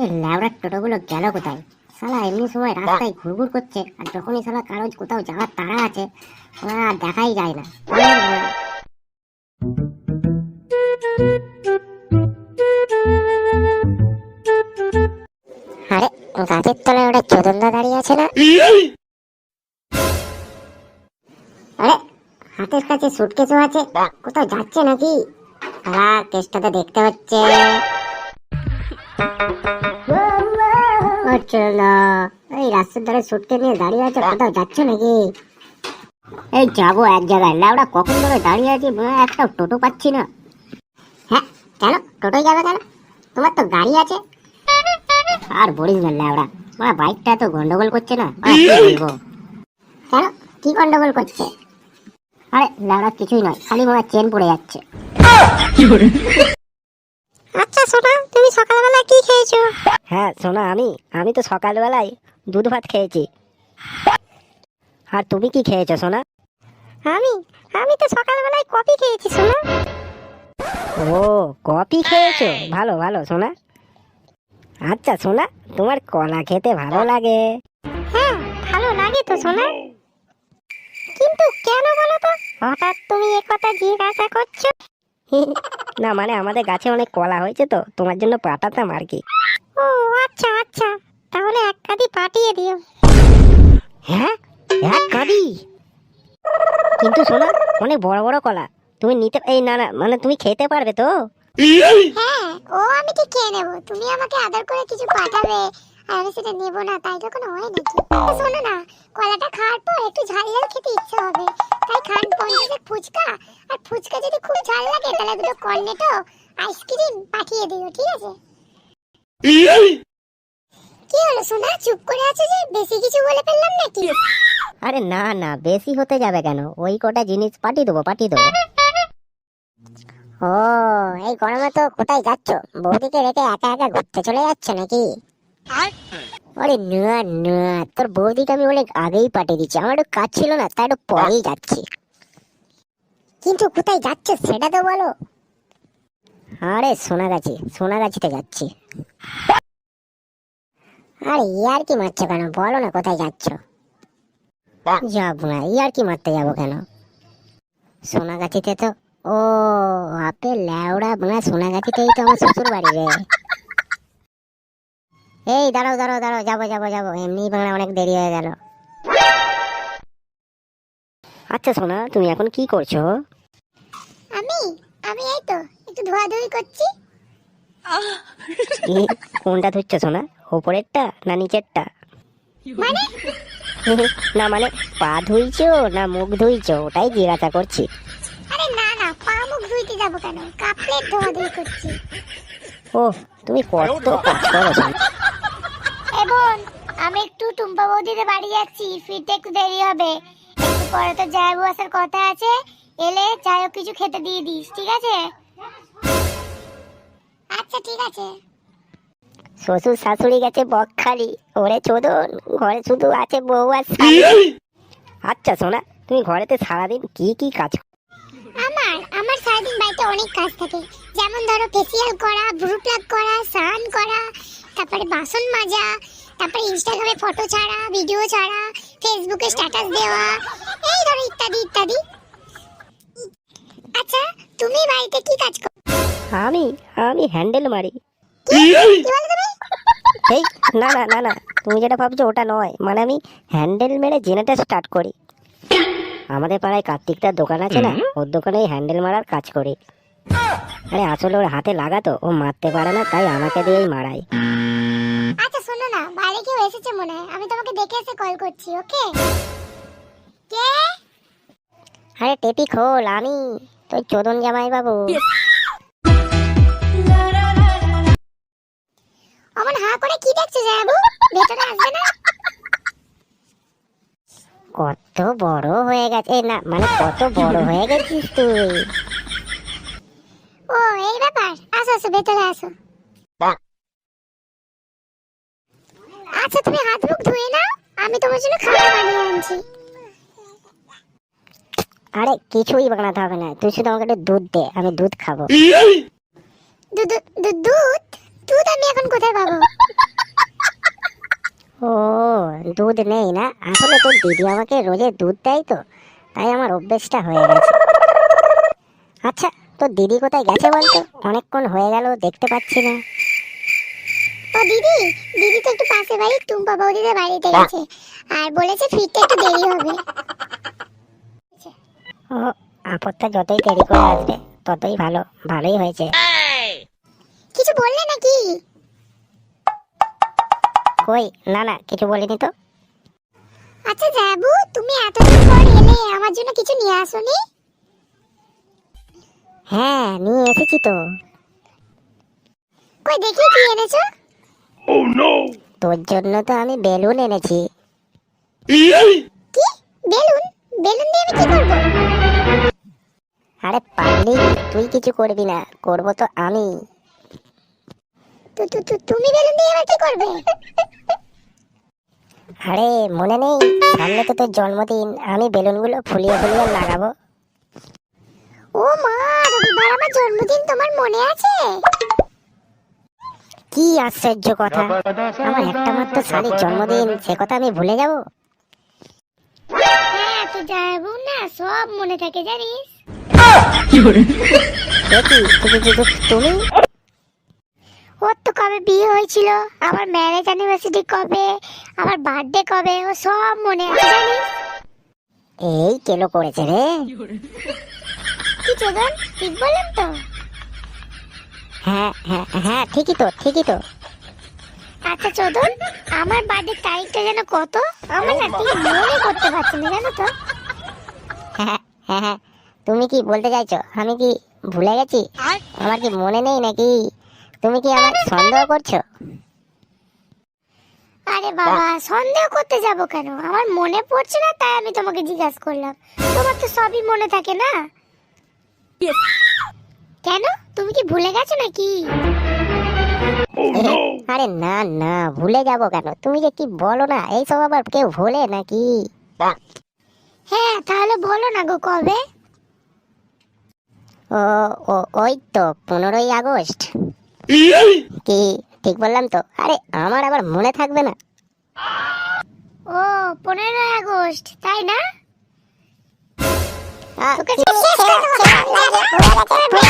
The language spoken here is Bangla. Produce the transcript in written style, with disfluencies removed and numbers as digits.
এই ল্যাবড়া টোটোগুলো গেল কোথায়? শালা এমনি সময় রাস্তায় ঘুরঘুর করছে, আর যখনই শালা কারো কোথাও যাওয়ার তাড়া আছে ওরা আর দেখাই যায় না। আরে গাছের তলায় ওটা চোদনদা দাঁড়িয়ে আছে না? আরে হাতের কাছে সুটকেসও আছে, কোথাও যাচ্ছে নাকি? কেসটাতে দেখতে হচ্ছে। এই রাস্তার ধারে সুটকেস নিয়ে দাঁড়িয়ে আছে, কোথাও যাচ্ছে নাকি? এই যাবো এক জায়গায়, ল্যাবড়া কখন ধরে দাঁড়িয়ে আছি, একটা টোটো পাচ্ছি না। হ্যাঁ কেন টোটোই যাবে কেন? তোমার তো গাড়ি আছে। আর বলিস না ল্যাবড়া, বাইকটা তো গন্ডগোল করছে না, বলবো। কেন কি গন্ডগোল করছে? আরে ল্যাবড়া কিছুই নয়, খালি মনে চেন পড়ে যাচ্ছে। আচ্ছা সোনা, তুমি সকালবেলা কি খেয়েছো? হ্যাঁ সোনা, আমি তো সকালবেলায় দুধ ভাত খেয়েছি। আর তুমি কি খেয়েছো সোনা? আমি তো সকালবেলায় কফি খেয়েছি সোনা। ও কফি খেয়েছো, ভালো ভালো সোনা। আচ্ছা সোনা, তোমার কলা খেতে ভালো লাগে? হ্যাঁ ভালো লাগে তো সোনা, কিন্তু কেন বলো তো হঠাৎ তুমি একথা জিজ্ঞাসা করছো? না মানে আমাদের গাছে অনেক কলা হয়েছে তো, তোমার জন্য পাঠাতাম আর কি। ও আচ্ছা আচ্ছা, তাহলে এক কাঁদি পাঠিয়ে দিও। হ্যাঁ এক কাঁদি? কিন্তু সোনা অনেক বড় বড় কলা, তুমি নিতে না না মানে তুমি খেতে পারবে তো? হ্যাঁ ও আমি ঠিক খেয়ে নেবো, তুমি আমাকে আদর করে কিছু পাঠাবে আর আমি সেটা নেবো না, তাই তো কোনো হয় নাকি? শোনো না, কলাটা খাওয়ার পর একটু ঝাল ঝাল খেতে ইচ্ছে হবে, তাই খান 50 ফুচকা, আর ফুচকা যদি খুব ঝাল লাগে তাহলে দুটো কর্নেটো আইসক্রিম পাঠিয়ে দিও, ঠিক আছে? কি হলো সোনা, চুপ করে আছো যে? বেশি কিছু বলে ফেললাম নাকি? আরে না না, বেশি হতে যাবে কেন, ওই কটা জিনিস পাঠিয়ে দেবো। ও এই গরমে তো কোথায় যাচ্ছ? বৌদিকে রেখে একা একা ঘুরতে চলে যাচ্ছ নাকি? আরে না না, তোর বৌদিকে আমি অনেক আগেই পাঠিয়ে দিচ্ছি, আমার একটু কাজ ছিল না, তাই একটু পরেই যাচ্ছি। কিন্তু কোথায় যাচ্ছ সেটা তো বলো। আরে সোনাগাছিতে যাচ্ছি। আরে ইয়ার কি মারছো কেন, বলো না কোথায় যাচ্ছ? যাবো না, ইয়ার কি মারতে যাবো কেন? সোনাগাছিতে তো, ও আপে ল্যাওড়া বাংলা, সোনাগাছিতেই তো আমার শ্বশুর বাড়ি রে। এই দাঁড়াও, যাবো, এমনি বাংলা অনেক দেরি হয়ে গেল। আচ্ছা সোনা, তুমি এখন কি করছো? আমি আমি এই তো একটু ধোয়াধুয়ি করছি। কোনটা ধুচ্ছ সোনা, উপরেরটা না নিচেরটা? মানে না মানে পা ধুইছো না মুখ ধুইছো, ওটাই জিজ্ঞাসা করছি। আরে না না, পা মুখ ধুইতে যাবো কেন, কাপ প্লেট ধোয়াধুয়ি করছি। ও তুমি কত কাজ করো সোনা। এবং আমি একটু টুম্পা বৌদিদের বাড়ি যাচ্ছি, ফিরতে একটু দেরি হবে, একটু পরে তো জায়বু আসার কথা আছে, এলে যাই হোক কিছু খেতে দিয়ে দিস, ঠিক আছে? আচ্ছা ঠিক আছে। শ্বশুর শাশুড়ি গেছে বকখালি, ওরে চোদন, ঘরে শুধু আছে বউ আর স্বামী। আচ্ছা সোনা, তুমি ঘরেতে সারাদিন কি কাজ করো? আমার সারাদিন বাড়িতে অনেক কাজ থাকে, যেমন ধরো ফেসিয়াল করা, ব্রু প্লাগ করা, স্নান করা, তারপরে বাসন মাজা, তারপরে ইনস্টাগ্রামে ফটো ছাড়া, ভিডিও ছাড়া, ফেসবুকে স্ট্যাটাস দেওয়া, এই ধরো ইত্যাদি ইত্যাদি। আচ্ছা তুমি বাড়িতে কি কাজ করো? আমি হ্যান্ডেল মারি। কি বলো তুমি? এই না, তুমি যেটা ভাবছো ওটা নয়, মানে আমি হ্যান্ডেল মেরে জেনারেটর স্টার্ট করি। আমাদের পাড়ায় কার্তিকটার দোকান আছে না, ওর দোকানে হ্যান্ডেল মারার কাজ করি। আরে আসলে ওর হাতে লাগাতো, ও মারতে পারে না, তাই আমাকে দিয়েই মারাই। আচ্ছা শোনো না, বাইরে কেউ এসেছে মনে হয়, আমি তোমাকে দেখে এসে কল করছি, ওকে? কে? আরে টেপি খোল, আমি তোর চোদন জামাই বাবু। অমন হা করে কি দেখছো জায়াবু, ভেতরে আসবে না? কত বড় হয়ে গেছে, না মানে কত বড় হয়ে গেছিস তুই। ও এই ব্যাপার, আসো ভেতরে আসো। আচ্ছা তুমি হাত মুখ ধুয়ে নাও, আমি তোমার জন্য খাবার বানিয়ে আনছি। আরে কিছুই বানাতে হবে না, তুই শুধু আমাকে একটু দুধ দে, আমি দুধ খাবো। দুধ দুধ দুধ আমি এখন কোথায় পাবো? দুধ নেই না, আসলে তোর দিদি আমাকে রোজে দুধ দেয় তো, তাই আমার অভ্যেসটা হয়ে গেছে। আচ্ছা, তোর দিদি কোথায় গেছে বলতো? অনেকক্ষণ হয়ে গেল, দেখতে পাচ্ছি না। ও দিদি, দিদি তো একটু পাশে বাড়ি টুম্পা বৌদিদের বাড়িতে গেছে, আর বলেছে ফিরতে একটু দেরি হবে। ও, আপদটা যতই দেরি করে আসবে ততই ভালো। ভালোই হয়েছে। কিছু বললে নাকি? কই, না না, কিছু বলিনি তো। আচ্ছা যাবু, তুমি এতদিন পর এলে, আমার জন্য কিছু নিয়ে আসোনি? হ্যাঁ, নিয়ে এসেছি তো। কই দেখি কি এনেছো। তোর জন্য তো আমি বেলুন এনেছি। কি বেলুন? বেলুন দিয়ে আমি কি করবো? আরে পাগলি, তুই কিছু করবি না, করব তো আমি। তুমি বেলুন দিয়ে আবার কি করবে? আরে মনে নেই, সামনে তো তোর জন্মদিন, আমি বেলুনগুলো ফুলিয়ে ফুলিয়ে লাগাবো। ও মা, রবিবার আমার জন্মদিন, তোমার মনে আছে? কি আশ্চর্য কথা, আমার একটা মাত্র শালীর জন্মদিন, সে কথা আমি ভুলে যাব? হ্যাঁ, তো যাবো না, সব মনে থাকে জানিস। তুমি? ওর তো কবে বিয়ে হয়েছিল, আমার ম্যারেজ অ্যানিভার্সারি কবে, আমার বার্থডে কবে, ও সব মনে আছে জানিস। এই কেলো করেছে রে। কি চোদন, ঠিক বললাম তো? হ্যাঁ হ্যাঁ হ্যাঁ, ঠিকই তো, ঠিকই তো। আচ্ছা চোদন, আমার বার্থডে তারিখটা যেন কত, আমার না ঠিক মনে করতে পারছি না জানো তো। হ্যাঁ হ্যাঁ হ্যাঁ, তুমি কি বলতে চাইছো আমি কি ভুলে গেছি? আমার কি মনে নেই নাকি? তুমি কি আমার সন্দেহ করছো? আরে বাবা, সন্দেহ করতে যাব কেন, আমার মনে পড়ছে না তাই আমি তোমাকে জিজ্ঞাসা করলাম। তোমার তো সবই মনে থাকে না। কেন, তুমি কি ভুলে গেছো নাকি? আরে না না, ভুলে যাব কেন? তুমি যে কি বলো না, এইসব আবার কেউ ভোলে নাকি? হ্যাঁ, তাহলে বলো না গো কবে। ও ও, ওই তো 15ই আগস্ট। কি ঠিক বললাম তো? আরে আমার আবার মনে থাকবে না? ও 15ই আগস্ট, তাই না? আ, তোকে শেষ করে দেবো।